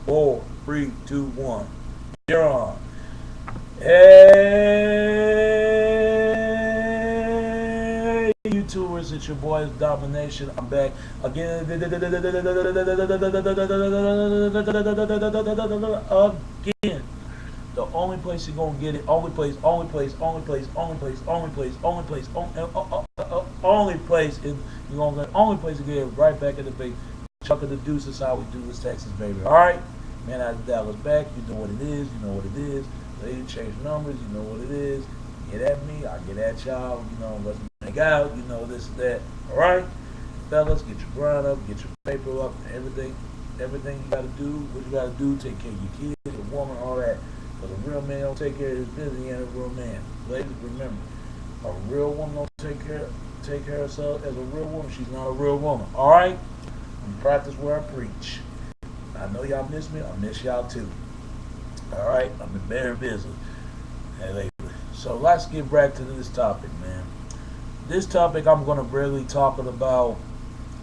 4, 3, 2, 1. You're on. Hey, YouTubers, it's your boy Domination. I'm back again. Again. The only place you're gonna get it, only place, and you're gonna get only place to get it right back in the base. Chuck of the deuce is how we do this, Texas, baby. All right, man, out of Dallas back. You know what it is. You know what it is. Lady change numbers. You know what it is. Get at me. I get at y'all. You know, let's make out. You know this, that. All right, fellas, get your grind up, get your paper up, everything you gotta do. What you gotta do, take care of your kids, your woman, all that. Because a real man don't take care of his business, he ain't a real man. Ladies, remember, a real woman don't take care of herself as a real woman. She's not a real woman. All right? And practice where I preach. I know y'all miss me. I miss y'all too. All right? I'm in very busy. Hey, ladies. So let's get back to this topic, man. This topic I'm going to really talking about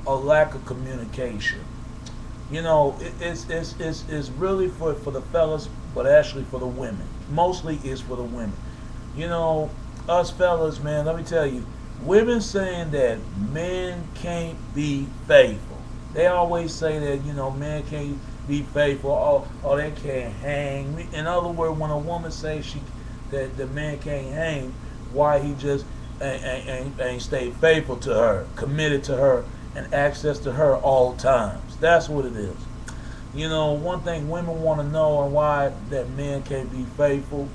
a lack of communication. You know, it's really for the fellas, but actually for the women. Mostly it's for the women. You know, us fellas, man, let me tell you, women saying that men can't be faithful. They always say that, you know, men can't be faithful. Oh, they can't hang. In other words, when a woman says that the man can't hang, why he just ain't stayed faithful to her, committed to her, and access to her all times. That's what it is. You know, one thing women want to know and why that men can't be faithful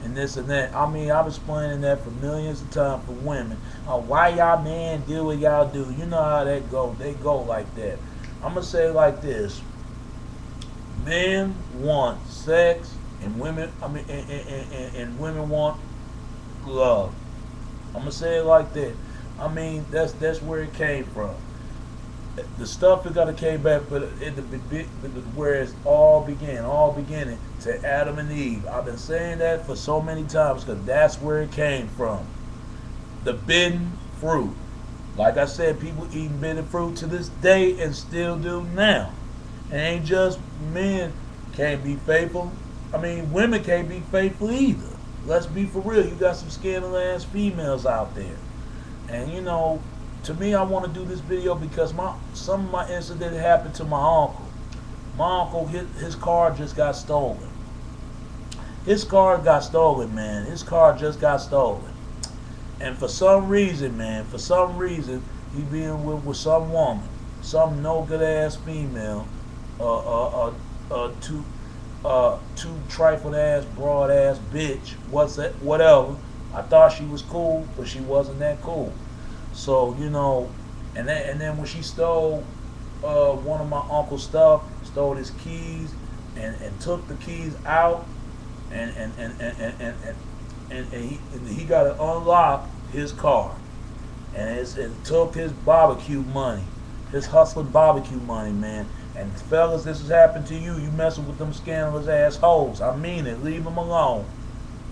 and this and that. I mean, I've explaining that for millions of times for women. Why y'all men do what y'all do. You know how that go. They go like that. I'm going to say it like this. Men want sex and women, and women want love. I'm going to say it like that. I mean, that's where it came from. The stuff that got to came back, but where it all beginning to Adam and Eve. I've been saying that for so many times because that's where it came from. The bitten fruit. Like I said, people eating bitten fruit to this day and still do now. It ain't just men can't be faithful. I mean, women can't be faithful either. Let's be for real. You got some scandalous females out there, and you know. To me, I want to do this video because some of my incident happened to my uncle. My uncle, his car just got stolen. His car got stolen, man. His car just got stolen. And for some reason, he being with some woman, some no good ass female, too trifled ass, broad ass bitch, what's that, whatever. I thought she was cool, but she wasn't that cool. So, you know, and then when she stole one of my uncle's stuff, stole his keys, and took the keys out, and he got to unlock his car, and it took his barbecue money, his hustling barbecue money, man. And fellas, this has happened to you. You messing with them scandalous assholes. I mean it. Leave them alone.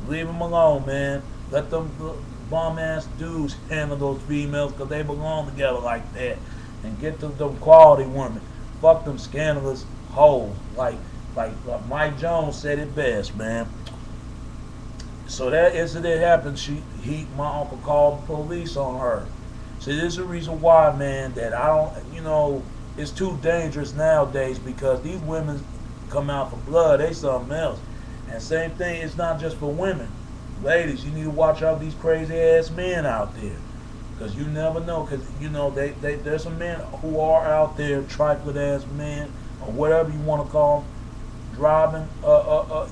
Leave them alone, man. Let them bum ass dudes handle those females because they belong together like that. And get them quality women. Fuck them scandalous hoes. Like Mike Jones said it best, man. So that incident happened. My uncle called the police on her. See, this is the reason why, man, that I don't, you know, it's too dangerous nowadays because these women come out for blood. They something else. And same thing, it's not just for women. Ladies, you need to watch out these crazy ass men out there, because you never know. Because you know there's some men who are out there, trifling ass men or whatever you want to call them, driving.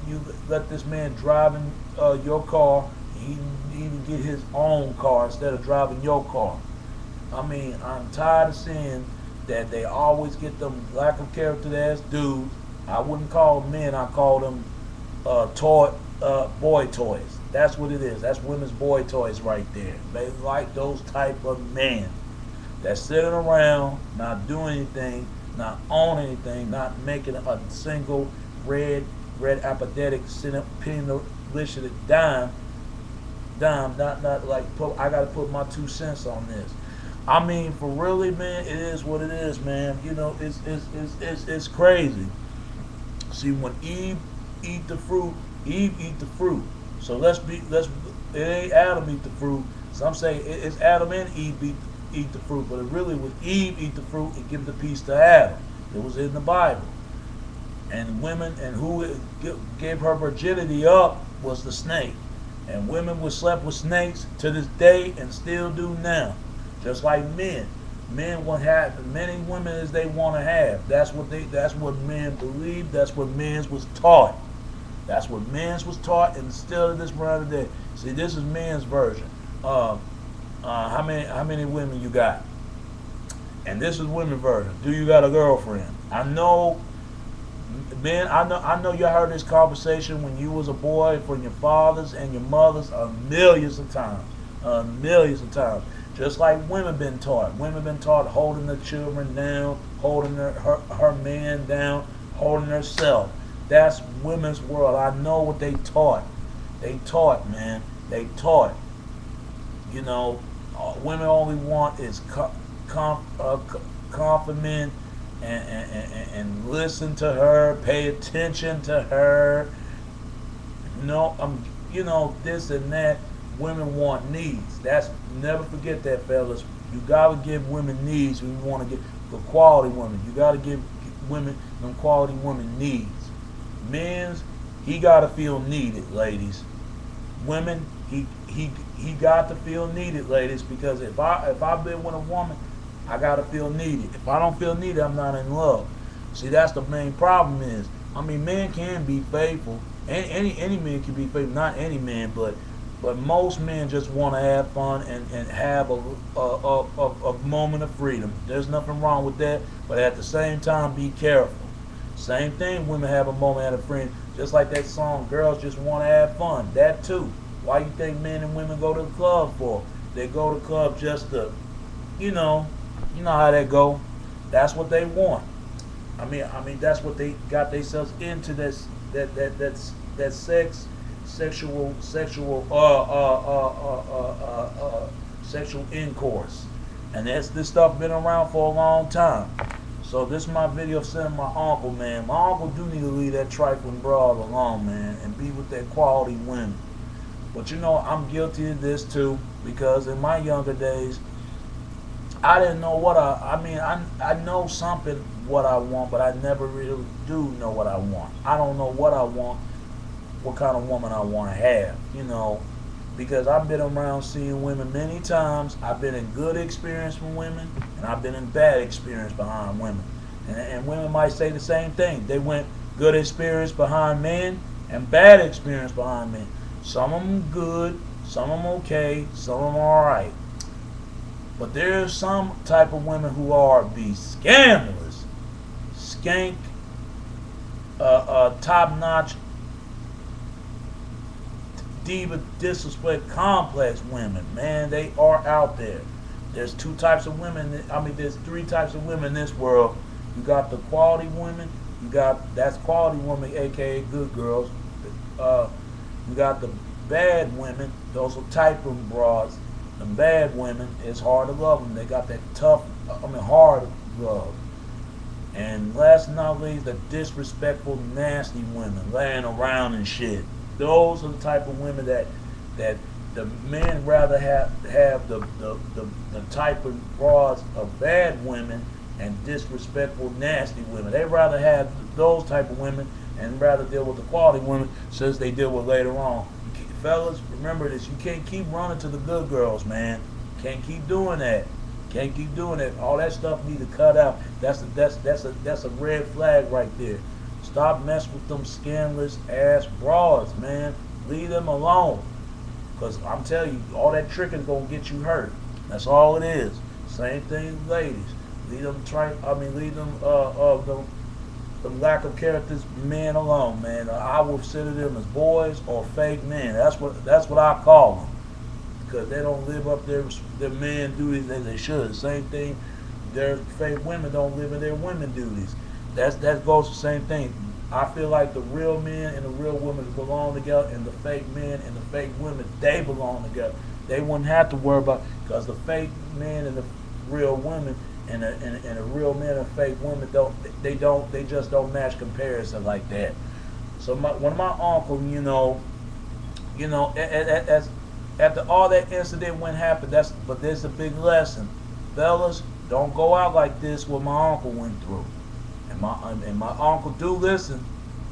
You let this man driving your car. He even get his own car instead of driving your car. I mean, I'm tired of seeing that they always get them lack of character ass dudes. I wouldn't call them men. I call them boy toys. That's what it is. That's women's boy toys right there. They like those type of men that's sitting around, not doing anything, not owning anything, not making a single red apathetic penny dime. Not like I gotta put my 2 cents on this. I mean, for really, man, it is what it is, man. You know, it's crazy. See, when Eve eat the fruit, Eve eat the fruit. So it ain't Adam eat the fruit. Some say it's Adam and Eve eat the fruit, but it really was Eve eat the fruit and give the piece to Adam. It was in the Bible. And women, and who gave her virginity up was the snake. And women were slept with snakes to this day and still do now. Just like men. Men want to have as many women as they want to have. That's what men believe. That's what men's was taught. That's what men's was taught, and still to this round today. See, this is men's version. How many women you got? And this is women's version. Do you got a girlfriend? I know, men. I know you heard this conversation when you was a boy from your fathers and your mothers millions of times, millions of times. Just like women been taught. Women been taught holding their children down, holding her man down, holding herself. That's women's world. I know what they taught. They taught, man. They taught. You know, women only want is compliment and listen to her, pay attention to her. You know, this and that. Women want needs. Never forget that, fellas. You gotta give women needs when you want to get the quality women. You gotta give women them quality women needs. Men's, he gotta feel needed, ladies. Women, he got to feel needed, ladies, because if I've been with a woman, I gotta feel needed. If I don't feel needed, I'm not in love. See, that's the main problem is. I mean, men can be faithful. Any man can be faithful. Not any man, but most men just want to have fun and have a moment of freedom. There's nothing wrong with that, but at the same time, be careful. Same thing, women have a moment of freedom. Just like that song, girls just want to have fun. That too. Why you think men and women go to the club for? They go to the club just to, you know how that go. That's what they want. I mean that's what they got themselves into. That sexual intercourse, and this stuff been around for a long time. So this is my video of sending my uncle, man. My uncle do need to leave that trifling broad alone, man, and be with that quality women. But you know, I'm guilty of this too, because in my younger days, I didn't know what I know something what I want, but I never really do know what I want. I don't know what I want, what kind of woman I want to have, because I've been around seeing women many times. I've been in good experience with women, and I've been in bad experience behind women. And women might say the same thing. They went good experience behind men and bad experience behind men. Some of them good, some of them okay, some of them alright. But there's some type of women who be scandalous, skank, top-notch, diva, disrespect, complex women. Man, they are out there. There's two types of women. There's three types of women in this world. You got the quality women. That's quality women, aka good girls. You got the bad women. Those are type of broads. The bad women, it's hard to love them. They got that tough, hard love. And last but not least, the disrespectful, nasty women laying around and shit. Those are the type of women that the men rather have the type of broads of bad women and disrespectful, nasty women. They rather have those type of women and rather deal with the quality women since they deal with later on. Fellas, remember this. You can't keep running to the good girls, man. Can't keep doing that. Can't keep doing that. All that stuff need to cut out. That's a red flag right there. Stop messing with them scandalous ass broads, man. Leave them alone. Because I'm telling you, all that tricking is going to get you hurt. That's all it is. Same thing with ladies. Leave them the lack of characters men alone, man. I will consider them as boys or fake men. That's what I call them. Because they don't live up their man duties as they should. Same thing, their fake women don't live in their women duties. That goes the same thing. I feel like the real men and the real women belong together, and the fake men and the fake women, they belong together. They wouldn't have to worry about, because the fake men and the real women, and a real men and fake women they just don't match comparison like that. So when my uncle, as after all that incident went happen, but there's a big lesson, fellas. Don't go out like this. What my uncle went through, and my uncle do listen.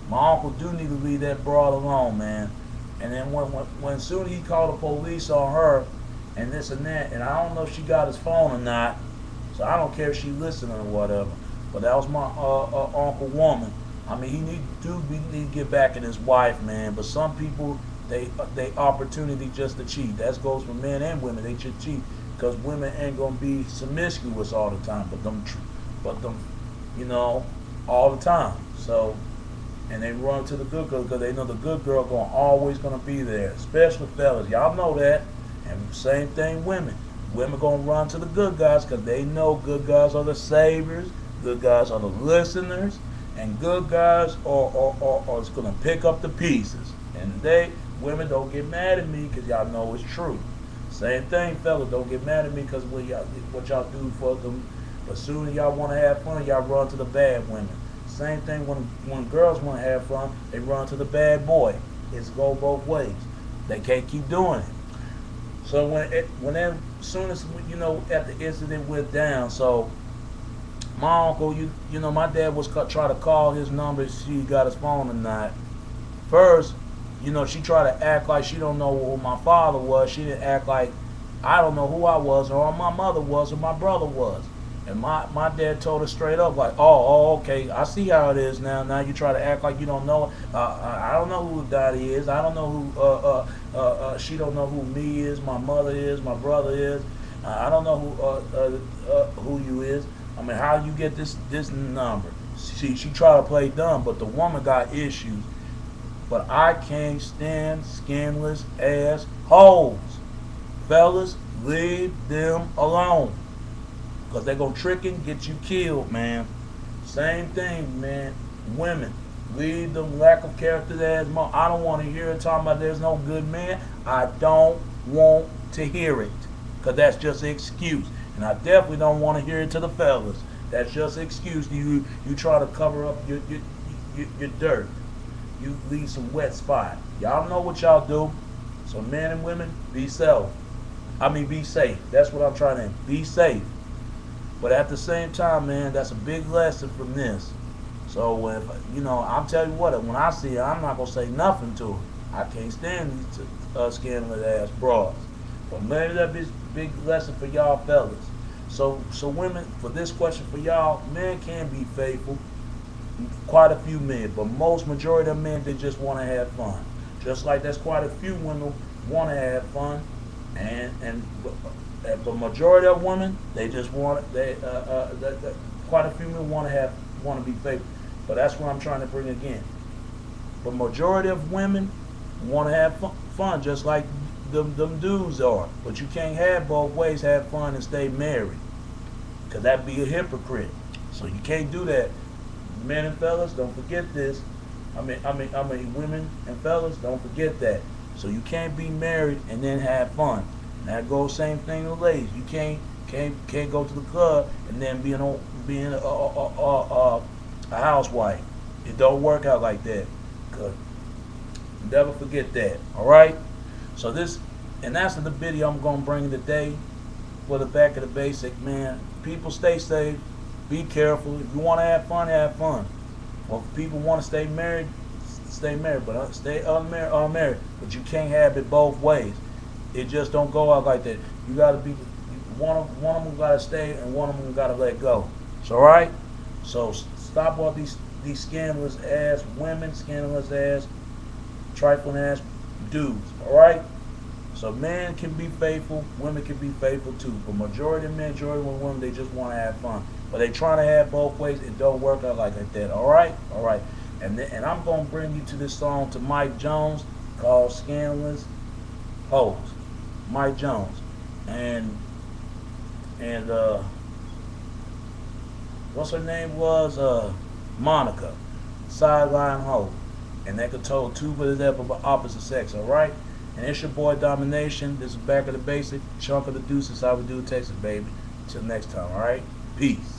My uncle do need to leave that broad alone, man. And then when soon he called the police on her, and this and that, and I don't know if she got his phone or not, so I don't care if she listening or whatever. But that was my uncle woman. I mean, he need to get back at his wife, man. But some people, they opportunity just to cheat. That goes for men and women. They should cheat because women ain't gonna be promiscuous all the time, but them, all the time. So, and they run to the good girl because they know the good girl always gonna be there, especially fellas. Y'all know that. And same thing, women. Women gonna run to the good guys because they know good guys are the saviors, good guys are the listeners, and good guys are gonna pick up the pieces. And women don't get mad at me because y'all know it's true. Same thing, fellas, don't get mad at me because what y'all do for them. But soon as y'all want to have fun, y'all run to the bad women. Same thing when girls want to have fun, they run to the bad boy. It's go both ways. They can't keep doing it. So soon as after the incident went down, so my uncle, my dad was trying to call his number, she got his phone or not. First, she tried to act like she don't know who my father was. She didn't act like I don't know who I was or my mother was or my brother was. And my dad told her straight up, like, oh, okay, I see how it is now. Now you try to act like you don't know. I don't know who Daddy is. I don't know who. She don't know who me is. My mother is. My brother is. I don't know who you is. I mean, how you get this number? She tried to play dumb, but the woman got issues. But I can't stand skinless ass hoes. Fellas, leave them alone. Because they're going to trick and get you killed, man. Same thing, man. Women, leave them lack of character ass mom. I don't want to hear it talking about there's no good man. I don't want to hear it. Because that's just an excuse. And I definitely don't want to hear it to the fellas. That's just an excuse. You try to cover up your dirt. You leave some wet spot. Y'all know what y'all do. So men and women, be safe. That's what I'm trying to be safe. But at the same time, man, that's a big lesson from this. So I'm telling you what, when I see her, I'm not gonna say nothing to her. I can't stand these scandalous ass broads. But maybe that be a big lesson for y'all fellas. So women, for this question for y'all, men can be faithful. Quite a few men, but majority of men, they just want to have fun. Just like there's quite a few women want to have fun, but majority of women, they just want quite a few men want to be faithful. But that's what I'm trying to bring again. But majority of women want to have fun, just like them dudes are. But you can't have both ways, have fun and stay married, because that'd be a hypocrite. So you can't do that. Men and fellas, don't forget this. I mean, women and fellas, don't forget that. So you can't be married and then have fun. And that goes same thing with ladies. You can't go to the club and then being a housewife. It don't work out like that. Good. Never forget that. All right. So that's the video I'm gonna bring today for the back of the basic, man. People, stay safe. Be careful. If you want to have fun, have fun. Or if people want to stay married, stay married. But stay unmarried. But you can't have it both ways. It just don't go out like that. You got to be one of them got to stay and one of them got to let go. So all right. So stop all these scandalous ass women, scandalous ass, trifling ass dudes. All right. So men can be faithful, women can be faithful too. But majority of men, majority of women, they just want to have fun. But they trying to have both ways. It don't work out like that. All right, all right. And I'm gonna bring you to this song to Mike Jones called "Scandalous Hoes." Mike Jones, and what's her name was Monica, sideline hoe, and they could told two but it's of opposite sex. All right. And it's your boy Domination. This is Back of the Basic. Chunk of the Deuces. How we do Texas, baby. Till next time, all right? Peace.